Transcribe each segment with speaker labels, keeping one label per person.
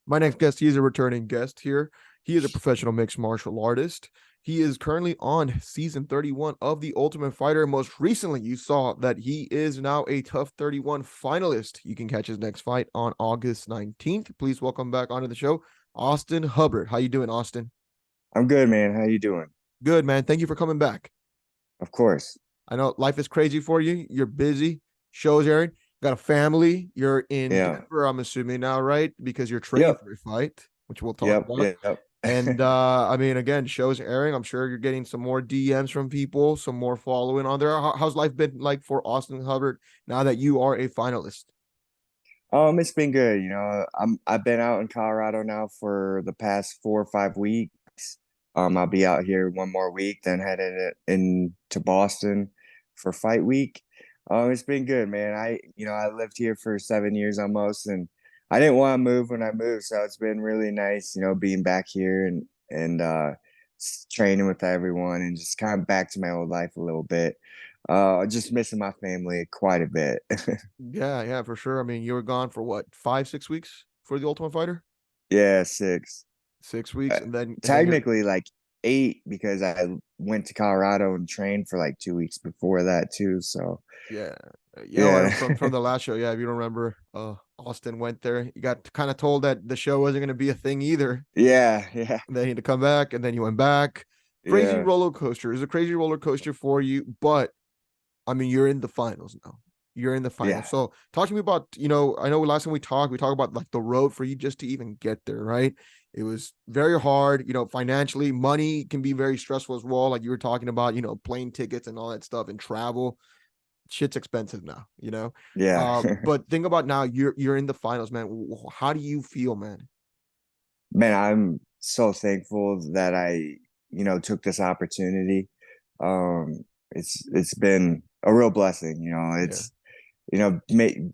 Speaker 1: My next guest, he is a returning guest here. He is a professional mixed martial artist. He is currently on season 31 of The Ultimate Fighter. Most recently, you saw that he is now a TUF 31 finalist. You can catch his next fight on August 19th. Please welcome back onto the show, Austin Hubbard. How you doing, Austin?
Speaker 2: I'm good, man. How you doing?
Speaker 1: Good, man. Thank you for coming back.
Speaker 2: Of course.
Speaker 1: I know life is crazy for you. You're busy. Shows airing. Got a family. You're in
Speaker 2: Yeah.
Speaker 1: Denver, I'm assuming now, right? Because you're training
Speaker 2: Yep.
Speaker 1: for a fight, which we'll talk
Speaker 2: Yep.
Speaker 1: about.
Speaker 2: Yep.
Speaker 1: And I mean, again, shows airing. I'm sure you're getting some more DMs from people, some more following on there. How's life been like for Austin Hubbard now that you are a finalist?
Speaker 2: It's been good. I've been out in Colorado now for the past 4 or 5 weeks. I'll be out here one more week, then headed in to Boston for fight week. It's been good, man. I lived here for 7 years almost, and I didn't want to move when I moved, so it's been really nice, being back here and training with everyone and just kind of back to my old life a little bit. Just missing my family quite a bit.
Speaker 1: Yeah, yeah, for sure. I mean, you were gone for what, 5, 6 weeks for the Ultimate Fighter?
Speaker 2: Yeah, 6.
Speaker 1: 6 weeks,
Speaker 2: Uh,
Speaker 1: and then you're
Speaker 2: Technically, like 8 because I went to Colorado and trained for like 2 weeks before that too. So
Speaker 1: yeah, yeah.
Speaker 2: yeah,
Speaker 1: Well, from the last show, yeah. If you don't remember, Austin went there. You got kind of told that the show wasn't going to be a thing either.
Speaker 2: yeah, yeah,
Speaker 1: And then he had to come back, and then you went back. Crazy
Speaker 2: yeah,
Speaker 1: roller coaster. It's a crazy roller coaster for you, but I mean, you're in the finals now. You're in the finals.
Speaker 2: yeah,
Speaker 1: So talk to me about, I know last time we talked about like the road for you just to even get there, right? It was very hard, financially. Money can be very stressful as well. Like you were talking about, plane tickets and all that stuff and travel. Shit's expensive now.
Speaker 2: yeah.
Speaker 1: But think about now you're in the finals, man. How do you feel, man?
Speaker 2: Man, I'm so thankful that I took this opportunity. It's been a real blessing.
Speaker 1: Yeah.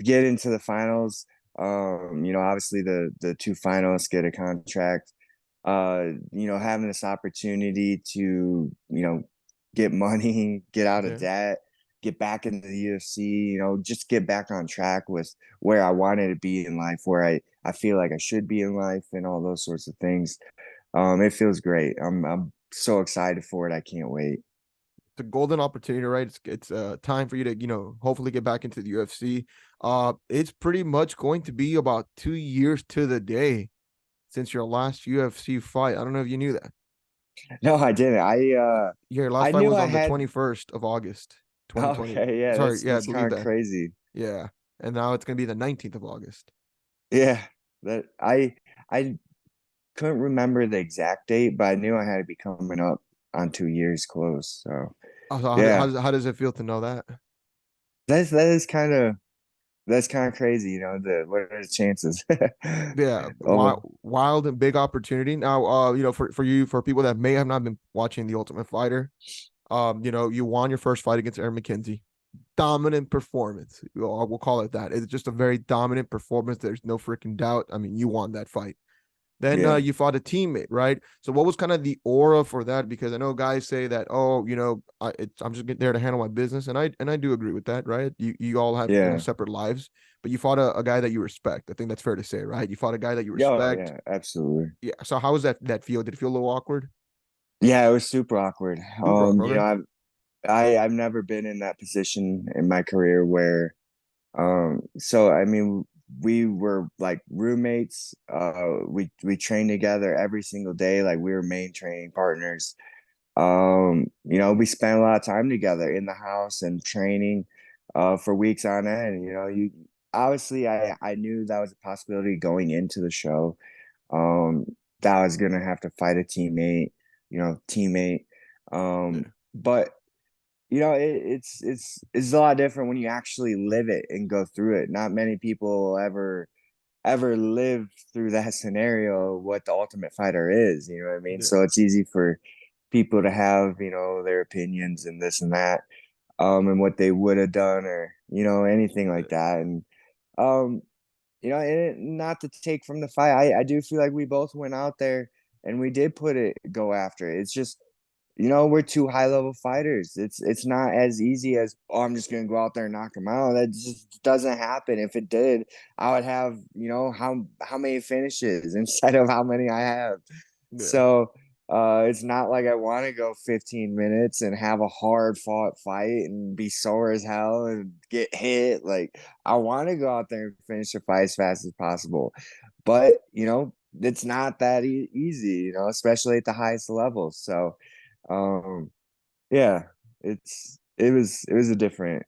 Speaker 2: Get into the finals. Obviously the two finalists get a contract. Having this opportunity to, get money, get out of
Speaker 1: Yeah.
Speaker 2: debt, get back into the UFC, just get back on track with where I wanted to be in life, where I feel like I should be in life and all those sorts of things. It feels great. I'm so excited for it. I can't wait.
Speaker 1: It's a golden opportunity, right? It's time for you to, hopefully get back into the UFC. It's pretty much going to be about 2 years to the day since your last UFC fight. I don't know if you knew that.
Speaker 2: No, I didn't.
Speaker 1: Yeah, your last
Speaker 2: I
Speaker 1: fight
Speaker 2: knew
Speaker 1: was
Speaker 2: I
Speaker 1: on the
Speaker 2: had
Speaker 1: 21st of August, 2020.
Speaker 2: okay, yeah,
Speaker 1: Sorry, yeah, I
Speaker 2: that's
Speaker 1: believe
Speaker 2: kind of
Speaker 1: that.
Speaker 2: crazy.
Speaker 1: Yeah. And now it's gonna be the 19th of August.
Speaker 2: Yeah. That I couldn't remember the exact date, but I knew I had to be coming up on 2 years close. So
Speaker 1: So
Speaker 2: yeah,
Speaker 1: how does it feel to know that?
Speaker 2: that's kind of crazy, the what are the chances?
Speaker 1: Yeah,
Speaker 2: Oh
Speaker 1: wild and big opportunity. Now, for people that may have not been watching The Ultimate Fighter, you won your first fight against Aaron McKenzie. Dominant performance. We'll call it that. It's just a very dominant performance. There's no freaking doubt. I mean, you won that fight. Then
Speaker 2: yeah.
Speaker 1: you fought a teammate, right? So what was kind of the aura for that? Because I know guys say that, oh, I'm just there to handle my business, and I do agree with that, right? You all have
Speaker 2: Yeah.
Speaker 1: separate lives, but you fought a guy that you respect. I think that's fair to say, right? You fought a guy that you
Speaker 2: Yeah, oh,
Speaker 1: respect.
Speaker 2: yeah, absolutely.
Speaker 1: Yeah. So how was that feel? Did it feel a little awkward?
Speaker 2: Yeah, it was super awkward.
Speaker 1: Super awkward. Okay.
Speaker 2: I've never been in that position in my career where so I mean we were like roommates. We trained together every single day, like we were main training partners. We spent a lot of time together in the house and training for weeks on end. You obviously I knew that was a possibility going into the show. Um, that I was gonna have to fight a teammate.
Speaker 1: Yeah.
Speaker 2: But it's a lot different when you actually live it and go through it. Not many people ever live through that scenario, what the ultimate fighter is, you know what I mean?
Speaker 1: Yeah.
Speaker 2: So it's easy for people to have, their opinions and this and that, and what they would have done or, anything like that. And um, not to take from the fight, I do feel like we both went out there and we did go after it. It's just we're two high level fighters. It's not as easy as, oh, I'm just gonna go out there and knock him out. That just doesn't happen. If it did, I would have, how many finishes instead of how many I have.
Speaker 1: Yeah.
Speaker 2: So it's not like I want to go 15 minutes and have a hard fought fight and be sore as hell and get hit. Like, I want to go out there and finish the fight as fast as possible. But, it's not that easy, especially at the highest levels. So, um, yeah, it was a different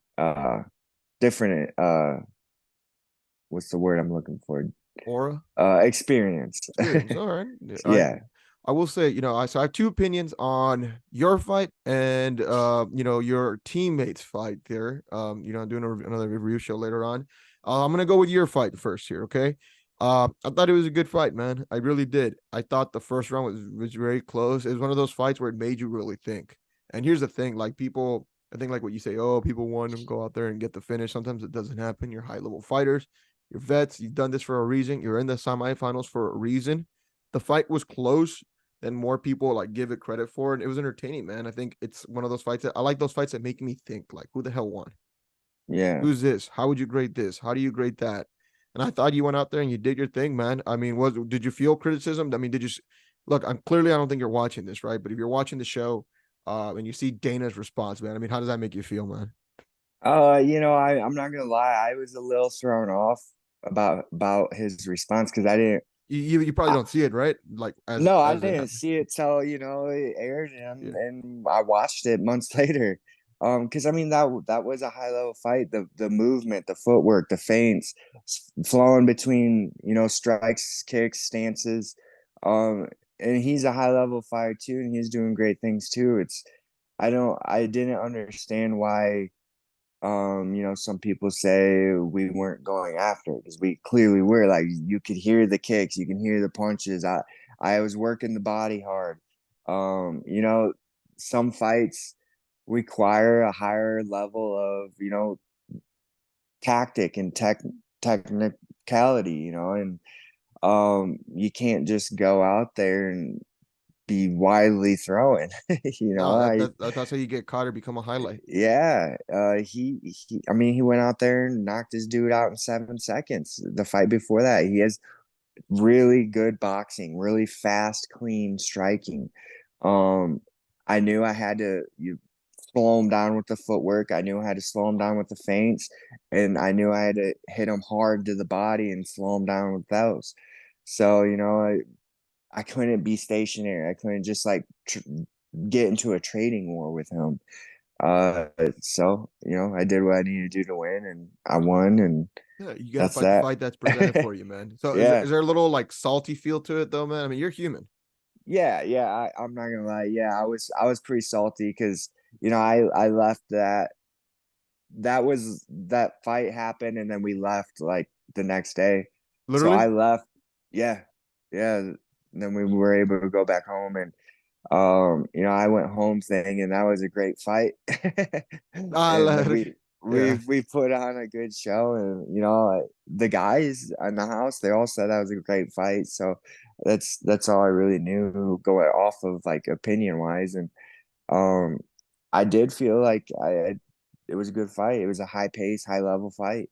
Speaker 2: what's the word I'm looking for?
Speaker 1: Aura
Speaker 2: Experience.
Speaker 1: experience. All right. Yeah,
Speaker 2: Yeah.
Speaker 1: I will say, so I have two opinions on your fight and your teammates fight there. I'm doing another review show later on. I'm gonna go with your fight first here, okay? I thought it was a good fight, man. I really did. I thought the first round was very close. It was one of those fights where it made you really think. And here's the thing, like people, I think like what you say, oh, people want to go out there and get the finish. Sometimes it doesn't happen. You're high level fighters, you're vets, you've done this for a reason. You're in the semifinals for a reason. The fight was close than more people like give it credit for. And it was entertaining, man. I think it's one of those fights that I like those fights that make me think, like, who the hell won?
Speaker 2: Yeah.
Speaker 1: Who's this? How would you grade this? How do you grade that? And I thought you went out there and you did your thing, man. I mean, did you feel criticism? I mean, did you look? I'm clearly I don't think you're watching this, right? But if you're watching the show, and you see Dana's response, man, I mean, how does that make you feel, man?
Speaker 2: I'm not gonna lie, I was a little thrown off about his response because I didn't
Speaker 1: You probably
Speaker 2: I,
Speaker 1: don't see it, right? Like
Speaker 2: no, I
Speaker 1: as it
Speaker 2: didn't
Speaker 1: happened.
Speaker 2: see it till, it aired
Speaker 1: Yeah,
Speaker 2: and I watched it months later. Because I mean that was a high level fight. The movement, the footwork, the feints, flowing between, strikes, kicks, stances. Um, and he's a high level fighter too, and he's doing great things too. I didn't understand why some people say we weren't going after it because we clearly were. Like, you could hear the kicks, you can hear the punches. I was working the body hard. Some fights require a higher level of, tactic and technicality, and you can't just go out there and be widely throwing.
Speaker 1: no,
Speaker 2: I
Speaker 1: that's how you get caught or become a highlight.
Speaker 2: Yeah, I mean, he went out there and knocked his dude out in 7 seconds. The fight before that, he has really good boxing, really fast, clean striking. Um, I knew I had to slow him down with the footwork. I knew I had to slow him down with the feints, and I knew I had to hit him hard to the body and slow him down with those. So, I couldn't be stationary. I couldn't just like get into a trading war with him. Uh, so I did what I needed to do to win, and I won, and
Speaker 1: Yeah, you got to
Speaker 2: that's
Speaker 1: fight the
Speaker 2: that.
Speaker 1: fight that's presented for you, man. So
Speaker 2: Yeah,
Speaker 1: is there a little like salty feel to it though, man? I mean, you're human.
Speaker 2: yeah. I'm not gonna lie. Yeah, I was pretty salty because I left that fight happened, and then we left like the next day. So I
Speaker 1: Literally?
Speaker 2: left. Yeah, yeah. And then we were able to go back home, and I went home thinking that was a great fight.
Speaker 1: Ah,
Speaker 2: And we
Speaker 1: yeah.
Speaker 2: we put on a good show, and the guys in the house, they all said that was a great fight. So that's all I really knew going off of like opinion wise. And um I did feel like it was a good fight. It was a high pace, high level fight.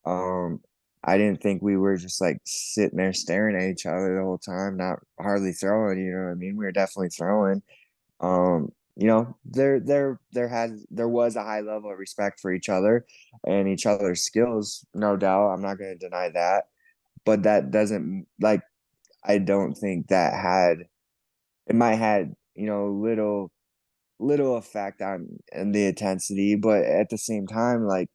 Speaker 2: Um, I didn't think we were just like sitting there staring at each other the whole time, not hardly throwing, you know what I mean? We were definitely throwing. There was a high level of respect for each other and each other's skills, no doubt. I'm not gonna deny that. But that doesn't like I don't think that had it might had, little effect on the intensity, but at the same time, like,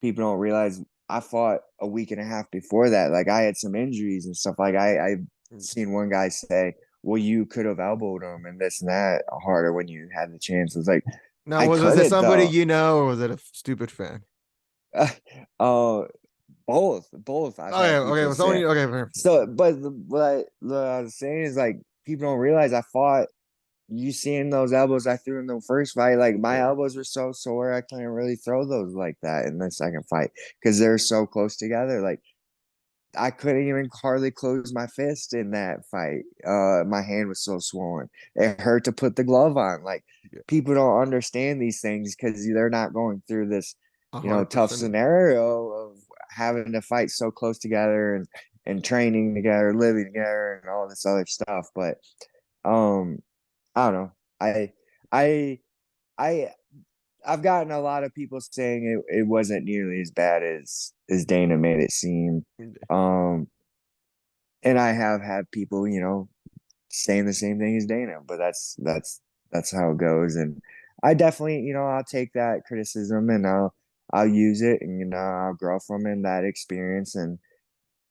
Speaker 2: people don't realize I fought a week and a half before that. Like, I had some injuries and stuff. Like, I've seen one guy say, "Well, you could have elbowed him and this and that harder when you had the chance." It's like
Speaker 1: Now,
Speaker 2: I
Speaker 1: was it
Speaker 2: couldn't
Speaker 1: somebody
Speaker 2: though.
Speaker 1: you know, or was it a stupid fan?
Speaker 2: uh, both. I've
Speaker 1: Okay,
Speaker 2: had
Speaker 1: okay,
Speaker 2: people
Speaker 1: well, someone
Speaker 2: say.
Speaker 1: you okay, fair.
Speaker 2: So, but what I was saying is like people don't realize I fought you seeing those elbows I threw in the first fight, like my
Speaker 1: Yeah.
Speaker 2: elbows were so sore I couldn't really throw those like that in the second fight because they're so close together. Like I couldn't even hardly close my fist in that fight. My hand was so swollen. It hurt to put the glove on. Like,
Speaker 1: Yeah,
Speaker 2: people don't understand these things because they're not going through this,
Speaker 1: a
Speaker 2: tough
Speaker 1: 100%.
Speaker 2: scenario of having to fight so close together and training together, living together, and all this other stuff. But um, I don't know. I I I've gotten a lot of people saying it wasn't nearly as bad as Dana made it seem. Um, and I have had people, saying the same thing as Dana, but that's how it goes. And I definitely, I'll take that criticism and I'll use it, and I'll grow from it, that experience, and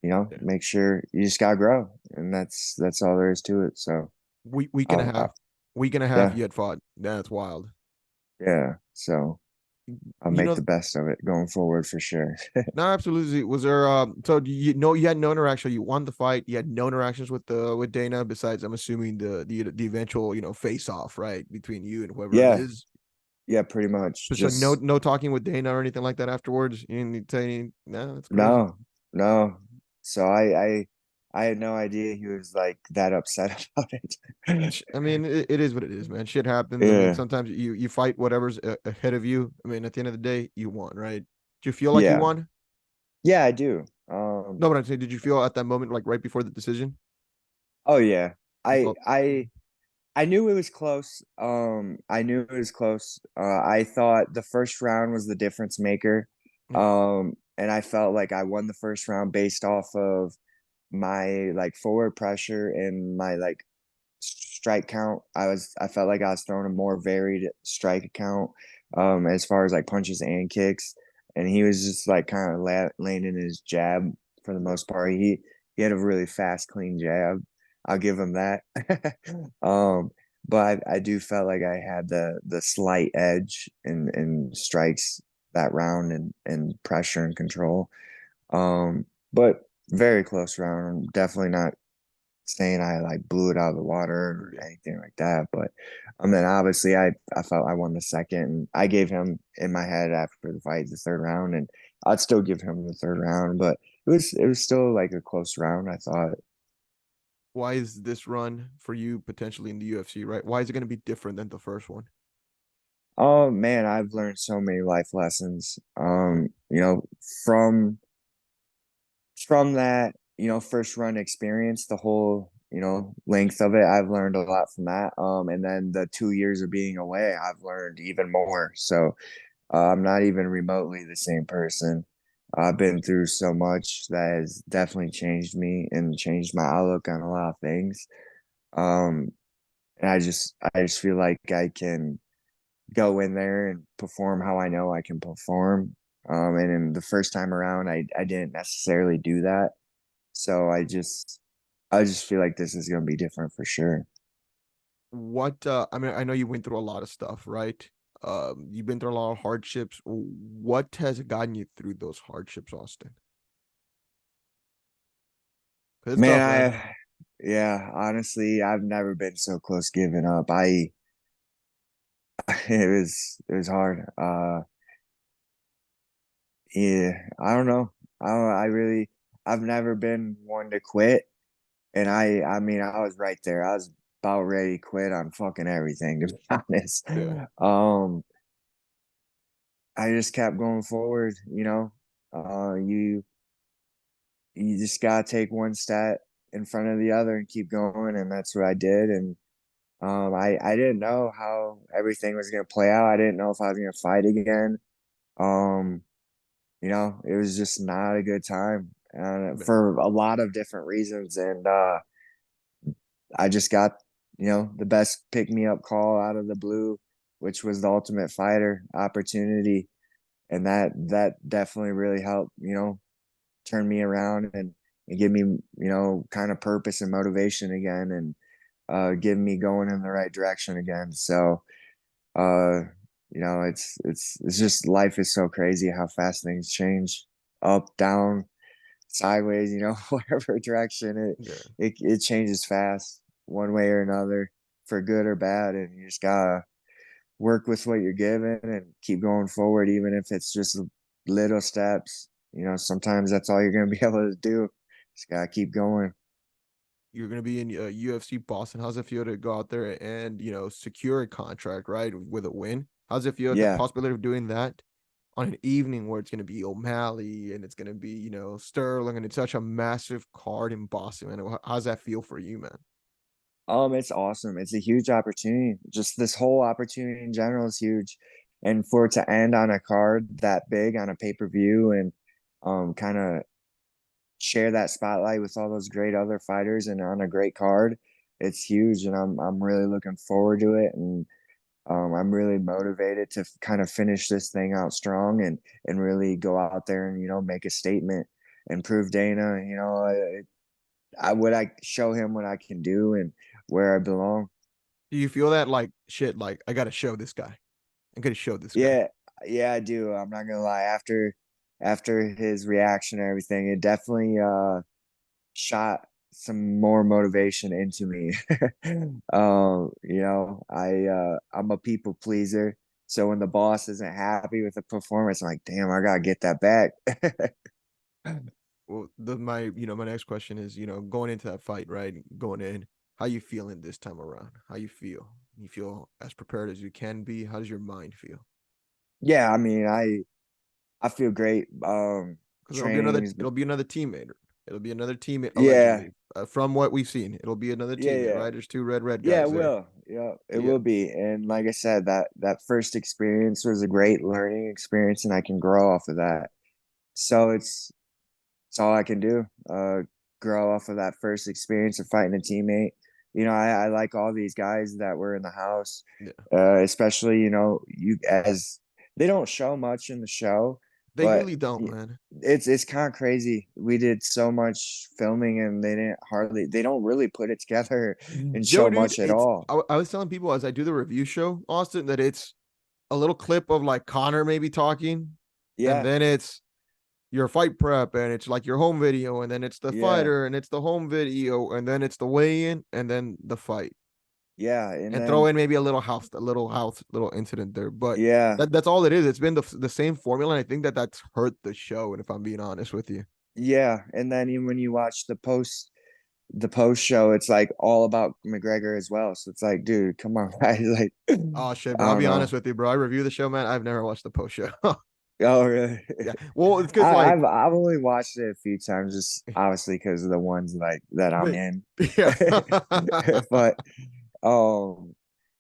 Speaker 1: Yeah.
Speaker 2: make sure you just gotta grow, and that's all there is to it. So
Speaker 1: Week and a
Speaker 2: I'll, I,
Speaker 1: half, week and a half
Speaker 2: yeah,
Speaker 1: you had fought. That's wild.
Speaker 2: yeah. So I'll
Speaker 1: You
Speaker 2: make
Speaker 1: know,
Speaker 2: the best of it going forward for sure.
Speaker 1: no, absolutely. Was there so do you know you had no interaction, you won the fight, you had no interactions with Dana besides I'm assuming the eventual, face off, right, between you and whoever it
Speaker 2: Yeah,
Speaker 1: is.
Speaker 2: yeah, pretty much.
Speaker 1: So no
Speaker 2: Just
Speaker 1: no talking with Dana or anything like that afterwards. You didn't say, no, that's crazy.
Speaker 2: no, no. So I had no idea he was like that upset about it.
Speaker 1: I mean, it is what it is, man. Shit happens. I mean,
Speaker 2: Yeah,
Speaker 1: sometimes you fight whatever's ahead of you. I mean, at the end of the day, you won, right? Do you feel like you
Speaker 2: yeah,
Speaker 1: won?
Speaker 2: yeah. I do.
Speaker 1: No, but I'm saying, did you feel at that moment, like right before the decision,
Speaker 2: Oh yeah.
Speaker 1: you
Speaker 2: I
Speaker 1: felt,
Speaker 2: I I knew it was close. I knew it was close. I thought the first round was the difference maker.
Speaker 1: yeah,
Speaker 2: And I felt like I won the first round based off of my like forward pressure and my like strike count. I felt like I was throwing a more varied strike count, as far as like punches and kicks, and he was just like kind of landing his jab for the
Speaker 1: yeah,
Speaker 2: most part. He had a really fast, clean jab. I'll give him that. um, but I do felt like I had the slight edge in strikes that round, and pressure and control. But very close round. I'm definitely not saying I like blew it out of the water or
Speaker 1: yeah.
Speaker 2: anything like that. But then obviously I felt I won the second, and I gave him in my head after the fight the third round, and I'd still give him the third round, but it was still like a close round, I thought.
Speaker 1: Why is this run for you potentially in the UFC, right? Why is it going to be different than the first one?
Speaker 2: Oh man, I've learned so many life lessons. From that, first run experience, the whole, length of it, I've learned a lot from that. And then the 2 years of being away, I've learned even more. So I'm not even remotely the same person. I've been through so much that has definitely changed me and changed my outlook on a lot of things. Um, and I just feel like I can go in there and perform how I know I can perform. And in the first time around, I didn't necessarily do that. So I just feel like this is going to be different for sure.
Speaker 1: What I mean, I know you went through a lot of stuff, right? You've been through a lot of hardships. What has gotten you through those hardships, Austin? Because it's
Speaker 2: Man,
Speaker 1: tough, right?
Speaker 2: yeah, honestly, I've never been so close giving up. It was hard. Yeah, I don't know. I really, I've never been one to quit. And I mean, I was right there. I was about ready to quit on fucking everything, to be honest.
Speaker 1: Yeah.
Speaker 2: Um, I just kept going forward, you just gotta take one step in front of the other and keep going, and that's what I did. And I didn't know how everything was gonna play out. I didn't know if I was gonna fight again. Um, it was just not a good time,
Speaker 1: Yeah.
Speaker 2: for a lot of different reasons. And I just got, the best pick me up call out of the blue, which was the Ultimate Fighter opportunity. And that definitely really helped, turn me around, and give me, kind of purpose and motivation again, and get me going in the right direction again. So, uh, it's just life is so crazy how fast things change, up, down, sideways, whatever direction
Speaker 1: Yeah.
Speaker 2: it changes fast one way or another, for good or bad. And you just gotta work with what you're given and keep going forward, even if it's just little steps. Sometimes that's all you're gonna be able to do. Just gotta keep going.
Speaker 1: You're going to be in UFC Boston. How's it feel to go out there and, secure a contract, right, with a win? How's it feel, the
Speaker 2: Yeah.
Speaker 1: possibility of doing that on an evening where it's going to be O'Malley and it's going to be, Sterling, and it's such a massive card in Boston, man? How's that feel for you, man?
Speaker 2: It's awesome. It's a huge opportunity. Just this whole opportunity in general is huge. And for it to end on a card that big on a pay-per-view and kind of share that spotlight with all those great other fighters and on a great card, it's huge. And I'm really looking forward to it. And I'm really motivated to kind of finish this thing out strong and really go out there and make a statement and prove Dana, I would I show him what I can do and where I belong.
Speaker 1: Do you feel that, like, shit, like, I got to show this guy? I got to show this guy.
Speaker 2: Yeah, yeah, I do. I'm not gonna lie. After his reaction and everything, it definitely shot some more motivation into me. I'm a people pleaser. So when the boss isn't happy with the performance, I'm like, damn, I gotta get that back.
Speaker 1: Well, my next question is, going into that fight, right? Going in, how you feeling this time around? How you feel? You feel as prepared as you can be? How does your mind feel?
Speaker 2: Yeah, I mean, I feel great.
Speaker 1: Because
Speaker 2: Trainings,
Speaker 1: it'll be another teammate. It'll be another teammate,
Speaker 2: yeah,
Speaker 1: allegedly. From what we've seen, it'll be another
Speaker 2: yeah,
Speaker 1: teammate,
Speaker 2: yeah.
Speaker 1: right? There's two red
Speaker 2: Yeah, it
Speaker 1: guys there.
Speaker 2: will. Yeah, it
Speaker 1: Yeah.
Speaker 2: will be. And like I said, that first experience was a great learning experience, and I can grow off of that. So it's all I can do. Grow off of that first experience of fighting a teammate. I like all these guys that were in the house,
Speaker 1: Yeah.
Speaker 2: especially you as they don't show much in the show,
Speaker 1: They
Speaker 2: but
Speaker 1: really don't, man.
Speaker 2: it's kind of crazy. We did so much filming and they don't really put it together and
Speaker 1: Yo,
Speaker 2: show
Speaker 1: dude,
Speaker 2: much at all.
Speaker 1: I was telling people as I do the review show, Austin, that it's a little clip of like Connor maybe talking, and
Speaker 2: Yeah,
Speaker 1: then it's your fight prep, and it's like your home video, and then it's the
Speaker 2: yeah,
Speaker 1: fighter, and it's the home video, and then it's the weigh-in, and then the fight.
Speaker 2: yeah, and
Speaker 1: And throw
Speaker 2: then
Speaker 1: in maybe little incident there, but
Speaker 2: yeah,
Speaker 1: that's all it is. It's been the same formula, and I think that's hurt the show. And if I'm being honest with you,
Speaker 2: yeah, and then even when you watch the post show, it's like all about McGregor as well. So it's like, dude, come on, guys. Like,
Speaker 1: oh shit,
Speaker 2: I
Speaker 1: bro, I'll
Speaker 2: don't
Speaker 1: be honest
Speaker 2: know.
Speaker 1: with you, bro. I review the show, man. I've never watched the post show.
Speaker 2: Oh, really?
Speaker 1: Yeah, well, it's because
Speaker 2: I,
Speaker 1: like,
Speaker 2: I've only watched it a few times, just obviously because of the ones like that I'm in.
Speaker 1: yeah.
Speaker 2: But um,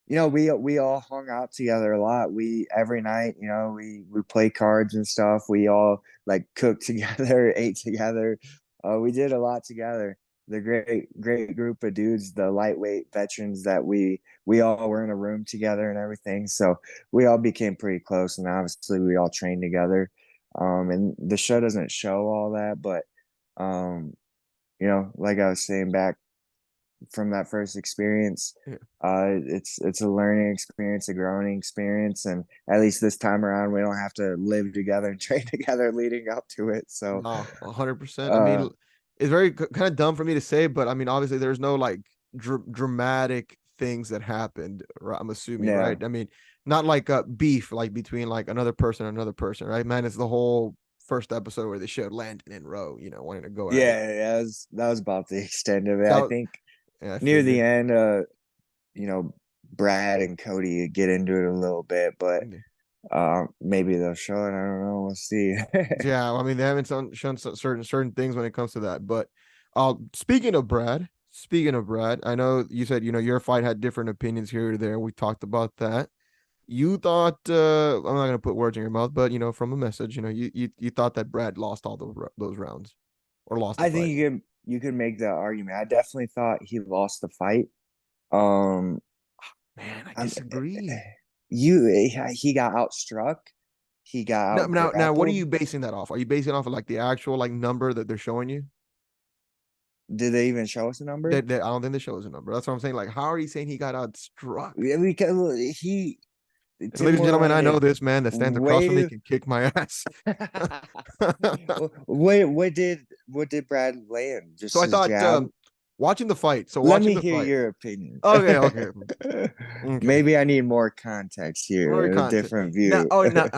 Speaker 2: we all hung out together a lot. We every night, we play cards and stuff. We all like cooked together, ate together. We did a lot together. The great group of dudes, the lightweight veterans that we all were in a room together and everything. So we all became pretty close, and obviously we all trained together. And the show doesn't show all that, but um, like I was saying back from that first experience.
Speaker 1: Yeah.
Speaker 2: It's a learning experience, a growing experience, and at least this time around, we don't have to live together and train together leading up to it. So,
Speaker 1: No, 100%. I
Speaker 2: uh,
Speaker 1: mean, it's very kind of dumb for me to say, but I mean, obviously, there's no like dramatic things that happened. Right? I'm assuming,
Speaker 2: yeah,
Speaker 1: right? I mean, not like a beef like between like another person and another person, right? Man, it's the whole first episode where they showed Landon and Rowe, wanting to go at it.
Speaker 2: yeah, yeah. That was about the extent of it.
Speaker 1: That
Speaker 2: I
Speaker 1: was,
Speaker 2: think
Speaker 1: yeah, I
Speaker 2: near the
Speaker 1: figured.
Speaker 2: end, Brad and Cody get into it a little bit, but maybe they'll show it. I don't know. We'll see.
Speaker 1: Yeah, I mean, they haven't shown certain things when it comes to that. But speaking of Brad, I know you said your fight had different opinions here or there. We talked about that. You thought I'm not gonna put words in your mouth, but from a message, you thought that Brad lost all those rounds or lost the
Speaker 2: I think
Speaker 1: fight.
Speaker 2: you could make that argument. I definitely thought he lost the fight. Um,
Speaker 1: Man, I
Speaker 2: I'm,
Speaker 1: disagree.
Speaker 2: he got outstruck. He got
Speaker 1: Now,
Speaker 2: out
Speaker 1: now, what are you
Speaker 2: grappled.
Speaker 1: basing that off? Are you basing it off of like the actual like number that they're showing you?
Speaker 2: Did they even show us a number?
Speaker 1: I don't think the show is a number. That's what I'm saying. Like, how are you saying he got out struck?
Speaker 2: Yeah, because
Speaker 1: And ladies
Speaker 2: Tim
Speaker 1: and
Speaker 2: went
Speaker 1: gentlemen,
Speaker 2: on
Speaker 1: I
Speaker 2: a
Speaker 1: know this man that stands across from me
Speaker 2: way.
Speaker 1: can kick my ass.
Speaker 2: What did Brad land?
Speaker 1: So
Speaker 2: Just
Speaker 1: I
Speaker 2: his
Speaker 1: thought
Speaker 2: jab?
Speaker 1: watching the fight. So
Speaker 2: Let
Speaker 1: watching
Speaker 2: me
Speaker 1: the
Speaker 2: hear
Speaker 1: fight.
Speaker 2: your opinion.
Speaker 1: Okay, okay, okay.
Speaker 2: Maybe I need more context
Speaker 1: More
Speaker 2: here, a
Speaker 1: content.
Speaker 2: different
Speaker 1: Now,
Speaker 2: view.
Speaker 1: oh, now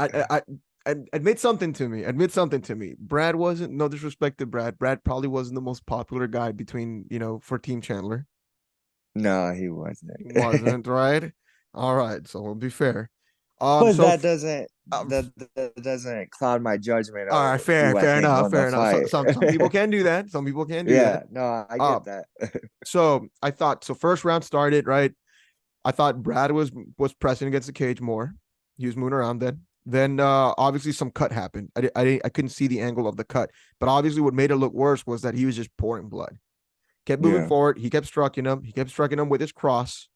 Speaker 1: admit something to me. Admit something to me. Brad wasn't, no disrespect to Brad. Brad probably wasn't the most popular guy between, for Team Chandler.
Speaker 2: No, he wasn't.
Speaker 1: Wasn't, right? All right, so we'll be fair.
Speaker 2: But
Speaker 1: So uh,
Speaker 2: that doesn't cloud my judgment
Speaker 1: all right,
Speaker 2: of
Speaker 1: fair,
Speaker 2: who I
Speaker 1: fair
Speaker 2: think
Speaker 1: enough,
Speaker 2: won the
Speaker 1: fair enough. So,
Speaker 2: fight.
Speaker 1: some people can do that. Some people can do that.
Speaker 2: Yeah, no, I
Speaker 1: Uh,
Speaker 2: get that.
Speaker 1: so I thought so. First round started right. I thought Brad was pressing against the cage more. He was moving around then. Then obviously some cut happened. I couldn't see the angle of the cut, but obviously what made it look worse was that he was just pouring blood. Kept moving
Speaker 2: Yeah,
Speaker 1: forward. He kept striking him. He kept striking him with his cross.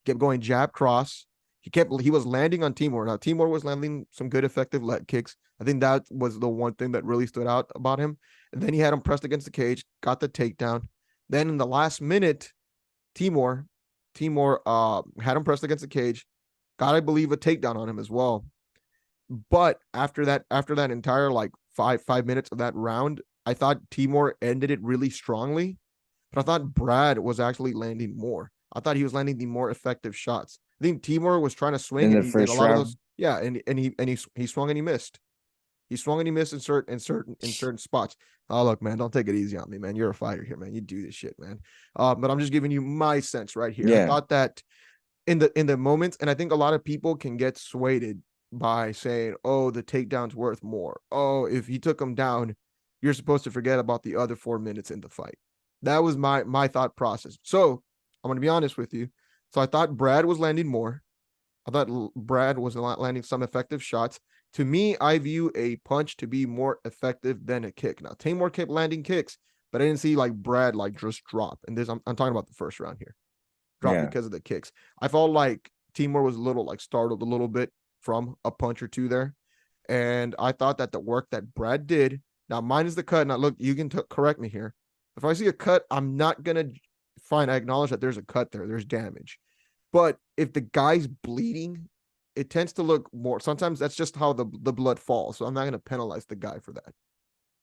Speaker 1: Kept going jab cross. He was landing on Timur. Now Timur was landing some good effective leg kicks. I think that was the one thing that really stood out about him. And then he had him pressed against the cage, got the takedown. Then in the last minute, Timur had him pressed against the cage, got I believe a takedown on him as well. But after that entire like five minutes of that round, I thought Timur ended it really strongly. But I thought Brad was actually landing more. I thought he was landing the more effective shots. I think Timur was trying to swing
Speaker 2: in
Speaker 1: and
Speaker 2: the
Speaker 1: he a
Speaker 2: first
Speaker 1: lot of
Speaker 2: round.
Speaker 1: those. Yeah, and he swung and he missed. He swung and he missed in certain spots. Oh look, man, don't take it easy on me, man. You're a fighter here, man. You do this shit, man. But I'm just giving you my sense right here. I
Speaker 2: Yeah,
Speaker 1: thought that in the moments, and I think a lot of people can get swayed by saying, "Oh, the takedown's worth more. Oh, if he took him down, you're supposed to forget about the other 4 minutes in the fight." That was my thought process. So I'm gonna be honest with you. So I thought Brad was landing more. I thought Brad was landing some effective shots. To me, I view a punch to be more effective than a kick. Now, Tamor kept landing kicks, but I didn't see like Brad like just drop. And I'm talking about the first round here. Drop
Speaker 2: yeah,
Speaker 1: because of the kicks. I felt like Timur was a little like startled a little bit from a punch or two there. And I thought that the work that Brad did, now mine is the cut. Now, look, you can correct me here. If I see a cut, I'm not going to fine. I acknowledge that there's a cut there, there's damage. But if the guy's bleeding, it tends to look more. Sometimes that's just how the blood falls. So I'm not going to penalize the guy for that,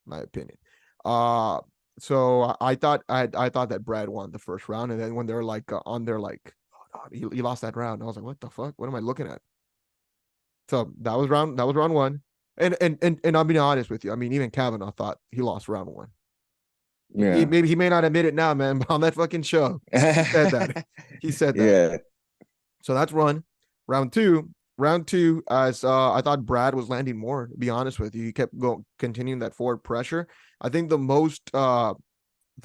Speaker 1: my opinion. Uh, so I thought that Brad won the first round, and then when they're like on their like, oh, no, he lost that round. I was like, what the fuck? What am I looking at? So that was round one, and I'll be honest with you. I mean, even Kavanaugh thought he lost round one.
Speaker 2: yeah.
Speaker 1: Maybe he may not admit it now, man, but on that fucking show, he said that. He said that.
Speaker 2: Yeah,
Speaker 1: So that's round two. Round two, as I thought Brad was landing more. To be honest with you, he kept continuing that forward pressure. I think the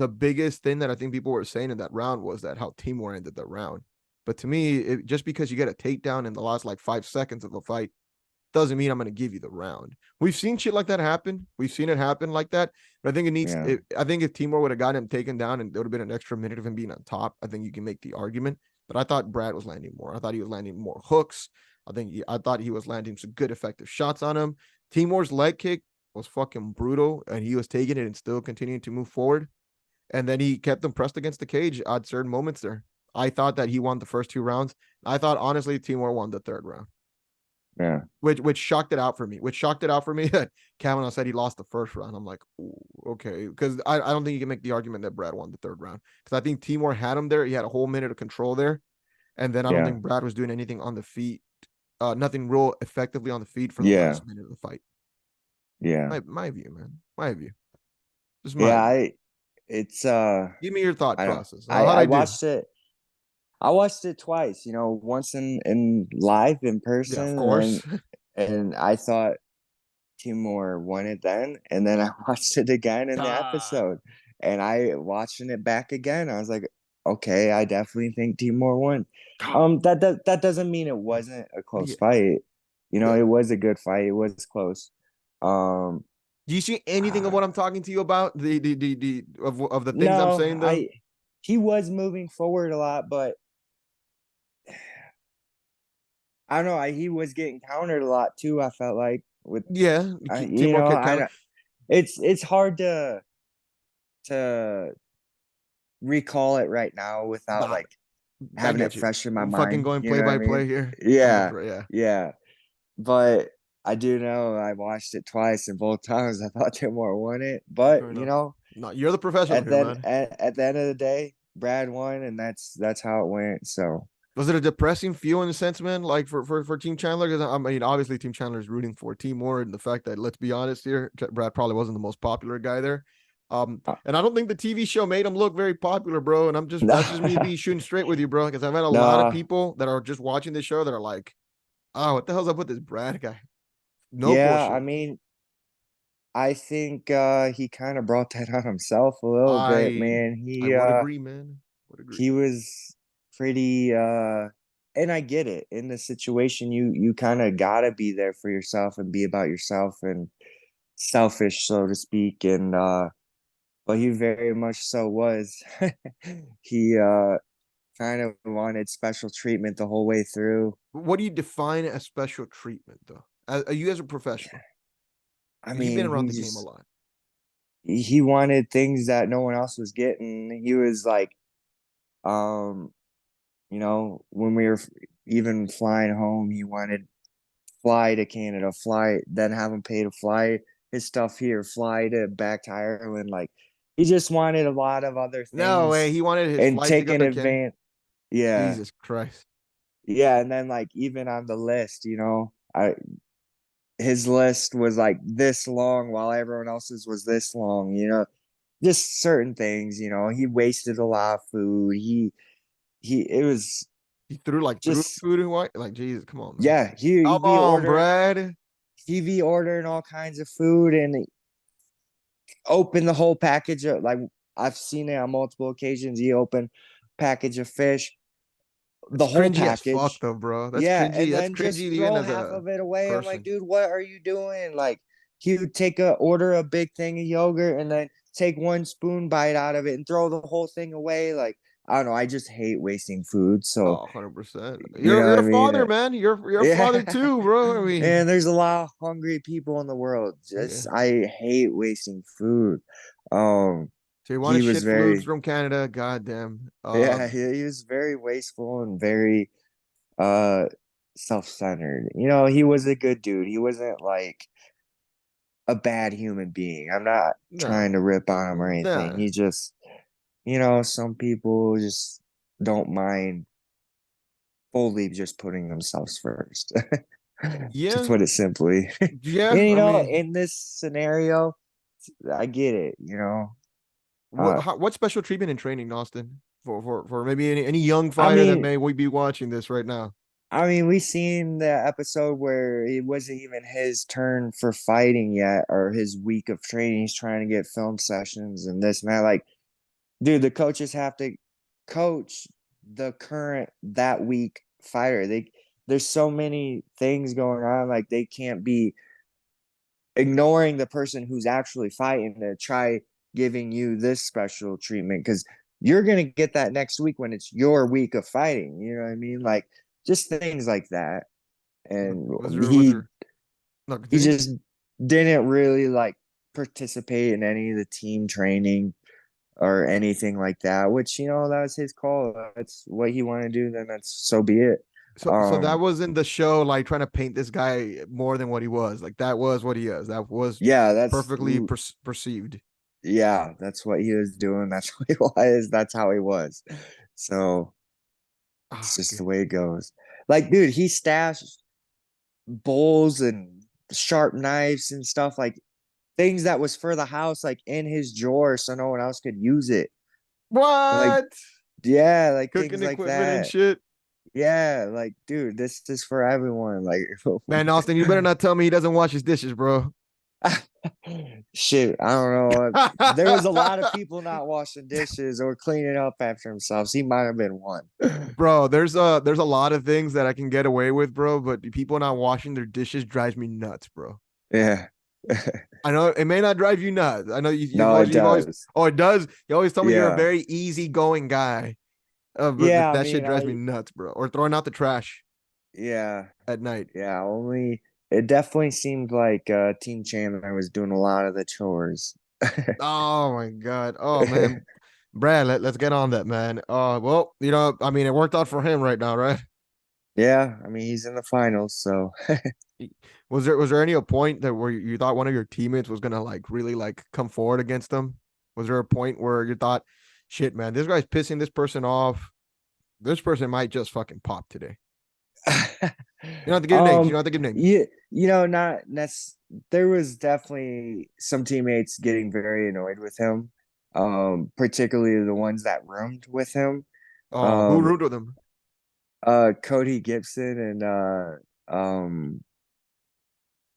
Speaker 1: biggest thing that I think people were saying in that round was that how Timur ended the round. But to me, just because you get a takedown in the last like 5 seconds of a fight doesn't mean I'm going to give you the round. We've seen shit like that happen. We've seen it happen like that. But I think
Speaker 2: yeah,
Speaker 1: I think if Timur would have got him taken down and there would have been an extra minute of him being on top, I think you can make the argument. But I thought Brad was landing more. I thought he was landing more hooks. I thought he was landing some good effective shots on him. Timur's leg kick was fucking brutal, and he was taking it and still continuing to move forward. And then he kept them pressed against the cage at certain moments there. I thought that he won the first 2 rounds. I thought honestly Timur won the third round,
Speaker 2: yeah,
Speaker 1: which shocked it out for me. Which shocked it out for me that Kavanaugh said he lost the first round. I'm like, ooh, okay, because I don't think you can make the argument that Brad won the third round because I think Timur had him there. He had a whole minute of control there, and then I don't
Speaker 2: yeah,
Speaker 1: think Brad was doing anything on the feet, nothing real effectively on the feet for the
Speaker 2: yeah,
Speaker 1: last minute of the fight.
Speaker 2: yeah,
Speaker 1: My view, man. My view. Just my
Speaker 2: yeah.
Speaker 1: view.
Speaker 2: It's
Speaker 1: Give me your thought
Speaker 2: I don't.
Speaker 1: process. How'd
Speaker 2: I
Speaker 1: I do?
Speaker 2: watched it. I watched it twice. You know, once in live in
Speaker 1: Yeah, of
Speaker 2: person,
Speaker 1: course.
Speaker 2: and I thought Timor won it then, and then I watched it again in the
Speaker 1: Ah,
Speaker 2: episode, and I watching it back again. I was like, okay, I definitely think Timor won.
Speaker 1: ah.
Speaker 2: That doesn't mean it wasn't a close
Speaker 1: Yeah,
Speaker 2: fight. You know,
Speaker 1: yeah.
Speaker 2: it was a good fight. It was close. Um,
Speaker 1: Do you see anything of what I'm talking to you about? The of the things I'm
Speaker 2: no,
Speaker 1: saying though?
Speaker 2: he was moving forward a lot, but I don't know. He was getting countered a lot too. I felt like with
Speaker 1: Yeah,
Speaker 2: you
Speaker 1: Timor
Speaker 2: know,
Speaker 1: kept counting.
Speaker 2: it's hard to recall it right now without
Speaker 1: Nah,
Speaker 2: like
Speaker 1: I
Speaker 2: having it
Speaker 1: get you.
Speaker 2: fresh in my
Speaker 1: Fucking
Speaker 2: mind.
Speaker 1: going
Speaker 2: You
Speaker 1: play
Speaker 2: know what I
Speaker 1: by
Speaker 2: mean?
Speaker 1: play here.
Speaker 2: Yeah,
Speaker 1: Yeah,
Speaker 2: yeah. But I do know I watched it twice, and both times I thought Timor won it. But
Speaker 1: fair
Speaker 2: you
Speaker 1: enough.
Speaker 2: know,
Speaker 1: No, you're the professional here, man.
Speaker 2: at the end of the day, Brad won, and that's how it went. So
Speaker 1: Was it a depressing feel in a sense, man? Like for Team Chandler, because I mean, obviously Team Chandler is rooting for Team Moore, and the fact that, let's be honest here, Brad probably wasn't the most popular guy there.
Speaker 2: Uh,
Speaker 1: And I don't think the TV show made him look very popular, bro. And that's just me
Speaker 2: No,
Speaker 1: being shooting straight with you, bro. Because I've had a lot of
Speaker 2: no,
Speaker 1: people that are just watching this show that are like, oh, what the hell's up with this Brad guy? No
Speaker 2: yeah. I
Speaker 1: bullshit.
Speaker 2: mean, I think he kind of brought that on himself a little bit,
Speaker 1: I
Speaker 2: man.
Speaker 1: I would agree, man. Would agree.
Speaker 2: He was pretty and I get it. In the situation, you kind of gotta be there for yourself and be about yourself and selfish, so to speak. And but he very much so was. He kind of wanted special treatment the whole way through.
Speaker 1: What do you define as special treatment, though? You as a professional,
Speaker 2: I
Speaker 1: because you've been
Speaker 2: mean,
Speaker 1: around the game a lot.
Speaker 2: he wanted things that no one else was getting. He was like, um, when we were even flying home, he wanted fly to Canada, fly, then have him pay to fly his stuff here, fly to back to Ireland. Like he just wanted a lot of other
Speaker 1: No way.
Speaker 2: things
Speaker 1: He wanted his
Speaker 2: and
Speaker 1: flights to go
Speaker 2: taking
Speaker 1: to Canada.
Speaker 2: advantage. Yeah.
Speaker 1: Jesus Christ.
Speaker 2: Yeah. And then like even on the list, his list was like this long while everyone else's was this long, just certain things, he wasted a lot of food. It was
Speaker 1: He threw
Speaker 2: just,
Speaker 1: food and what? Like, Jesus, come on, man.
Speaker 2: yeah, he
Speaker 1: Come
Speaker 2: be
Speaker 1: on,
Speaker 2: ordering,
Speaker 1: Brad.
Speaker 2: he be ordering all kinds of food and open the whole package of, like, I've seen it on multiple occasions. He opened package of fish, the
Speaker 1: It's
Speaker 2: whole
Speaker 1: cringy as fuck,
Speaker 2: package.
Speaker 1: though, bro. That's
Speaker 2: Yeah,
Speaker 1: cringy.
Speaker 2: and
Speaker 1: That's
Speaker 2: then
Speaker 1: cringy
Speaker 2: just
Speaker 1: even
Speaker 2: throw
Speaker 1: as
Speaker 2: half
Speaker 1: a
Speaker 2: of it away. I'm like,
Speaker 1: person.
Speaker 2: dude, what are you doing? Like, he would order a big thing of yogurt and then take one spoon bite out of it and throw the whole thing away. Like, I don't know. I just hate wasting food. So,
Speaker 1: Oh, 100%.
Speaker 2: you know
Speaker 1: You're
Speaker 2: what I
Speaker 1: a father,
Speaker 2: mean?
Speaker 1: man. You're a father
Speaker 2: Yeah.
Speaker 1: too, bro. I mean,
Speaker 2: And there's a lot of hungry people in the world.
Speaker 1: yeah.
Speaker 2: I hate wasting food. Um,
Speaker 1: So you want to
Speaker 2: he was
Speaker 1: shit flutes
Speaker 2: very,
Speaker 1: from Canada? Goddamn.
Speaker 2: yeah, he was very wasteful and very uh self-centered. He was a good dude. He wasn't like a bad human being. I'm not trying
Speaker 1: No,
Speaker 2: to rip on him or anything.
Speaker 1: nah.
Speaker 2: He just, some people just don't mind fully just putting themselves first. To
Speaker 1: Yeah,
Speaker 2: put it simply. And
Speaker 1: yeah. I mean,
Speaker 2: in this scenario, I get it, Uh
Speaker 1: what special treatment in training, Austin, for maybe any young
Speaker 2: I
Speaker 1: fighter that
Speaker 2: mean,
Speaker 1: may we be watching this right now?
Speaker 2: we seen the episode where it wasn't even his turn for fighting yet, or his week of training. He's trying to get film sessions and this and that. Like, dude, the coaches have to coach the current that week fighter. There's so many things going on. Like, they can't be ignoring the person who's actually fighting to try giving you this special treatment because you're gonna get that next week when it's your week of fighting. You know what I mean? Like, just things like that. And
Speaker 1: Was
Speaker 2: he
Speaker 1: there no
Speaker 2: he
Speaker 1: continue?
Speaker 2: just didn't really like participate in any of the team training or anything like that, which, that was his call. That's what he wanted to do, then that's so be it.
Speaker 1: So that was in the show, like trying to paint this guy more than what he was. Like that was what he is. That was
Speaker 2: Yeah,
Speaker 1: perfectly perceived.
Speaker 2: yeah, that's what he was doing. That's what he was. That's how he was. So it's
Speaker 1: Ah,
Speaker 2: just the
Speaker 1: good.
Speaker 2: way it goes. Like, dude, he stashed bowls and sharp knives and stuff, like things that was for the house, like in his drawer so no one else could use it. Like,
Speaker 1: What?
Speaker 2: yeah, like
Speaker 1: Cooking
Speaker 2: things like
Speaker 1: equipment and
Speaker 2: that.
Speaker 1: shit.
Speaker 2: Yeah, like, dude, this is for everyone. Like,
Speaker 1: Man, Austin, you better not tell me he doesn't wash his dishes, bro.
Speaker 2: shit, I don't know. There was a lot of people not washing dishes or cleaning up after themselves. He might have been one.
Speaker 1: Bro, there's a lot of things that I can get away with, bro, but people not washing their dishes drives me nuts, bro.
Speaker 2: Yeah.
Speaker 1: I know it may not drive you nuts. I know
Speaker 2: No, it
Speaker 1: you've always,
Speaker 2: does.
Speaker 1: oh, it does. You always tell me you're a
Speaker 2: Yeah.
Speaker 1: very easygoing guy. But
Speaker 2: Yeah, I
Speaker 1: that shit
Speaker 2: mean,
Speaker 1: drives me nuts, bro. Or throwing out the trash
Speaker 2: yeah,
Speaker 1: at night.
Speaker 2: yeah, only it definitely seemed like Team Chandler was doing a lot of the chores.
Speaker 1: Oh my god. Oh man. Brad, let's get on that, man. Well, I mean, it worked out for him right now, right?
Speaker 2: Yeah, I mean, he's in the finals, so
Speaker 1: Was there any a point that where you thought one of your teammates was gonna like really like come forward against them? Was there a point where you thought, shit, man, this guy's pissing this person off? This person might just fucking pop today. You don't have to give names. You
Speaker 2: um,
Speaker 1: don't have to give names.
Speaker 2: you not there was definitely some teammates getting very annoyed with him, particularly the ones that roomed with him.
Speaker 1: Oh, who
Speaker 2: Um,
Speaker 1: roomed with him?
Speaker 2: Cody Gibson and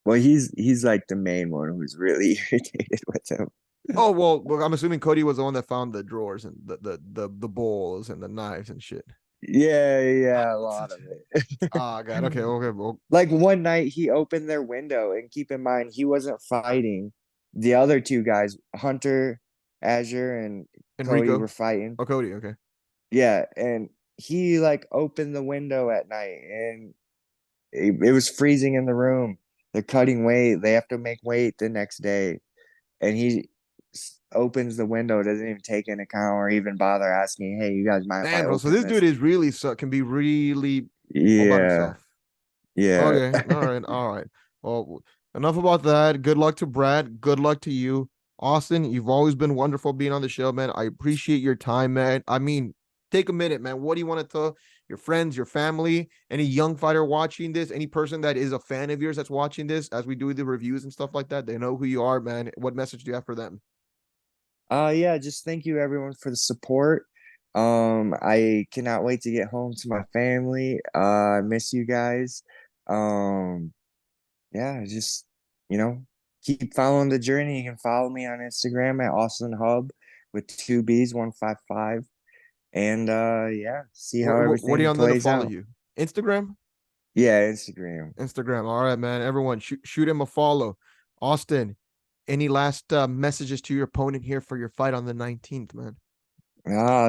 Speaker 2: well, he's like the main one who's really irritated with him.
Speaker 1: Oh well, I'm assuming Cody was the one that found the drawers and the bowls and the knives and shit.
Speaker 2: Yeah,
Speaker 1: Ah,
Speaker 2: yeah, a
Speaker 1: that's
Speaker 2: lot
Speaker 1: such
Speaker 2: of
Speaker 1: oh god. Okay,
Speaker 2: it.
Speaker 1: okay. Well,
Speaker 2: Like one night he opened their window, and keep in mind he wasn't fighting. The other two guys, Hunter, Azure, and Cody were
Speaker 1: Enrico.
Speaker 2: fighting.
Speaker 1: Oh, Cody. Okay.
Speaker 2: Yeah, and he like opened the window at night, and it was freezing in the room. They're cutting weight. They have to make weight the next day, and he opens the window, doesn't even take into account or even bother asking, "Hey, you guys mind if I
Speaker 1: Damn, bro. So
Speaker 2: open
Speaker 1: this dude
Speaker 2: this?"
Speaker 1: is really can be really all about
Speaker 2: Yeah,
Speaker 1: himself.
Speaker 2: yeah.
Speaker 1: Okay. All right. All right. Well, enough about that. Good luck to Brad. Good luck to you. Austin, you've always been wonderful being on the show, man. I appreciate your time, man. I mean, take a minute, man. What do you want to tell your friends, your family, any young fighter watching this, any person that is a fan of yours that's watching this as we do the reviews and stuff like that? They know who you are, man. What message do you have for them?
Speaker 2: Yeah, just thank you everyone for the support. I cannot wait to get home to my family. I miss you guys. Um, yeah, just you know, keep following the journey. You can follow me on Instagram at Austin Hub with two B's, 155. And yeah, see how
Speaker 1: What are you
Speaker 2: everything
Speaker 1: on then to
Speaker 2: plays
Speaker 1: follow
Speaker 2: out.
Speaker 1: you? Instagram?
Speaker 2: Yeah, Instagram.
Speaker 1: Instagram. All right, man. Everyone, shoot him a follow. Austin, any last messages to your opponent here for your fight on the 19th, man?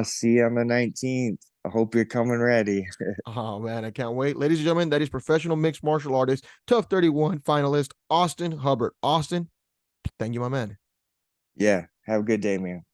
Speaker 2: See you on the 19th. I hope you're coming ready.
Speaker 1: Oh, man, I can't wait. Ladies and gentlemen, that is professional mixed martial artist, TUF 31 finalist, Austin Hubbard. Austin, thank you, my man.
Speaker 2: Yeah, have a good day, man.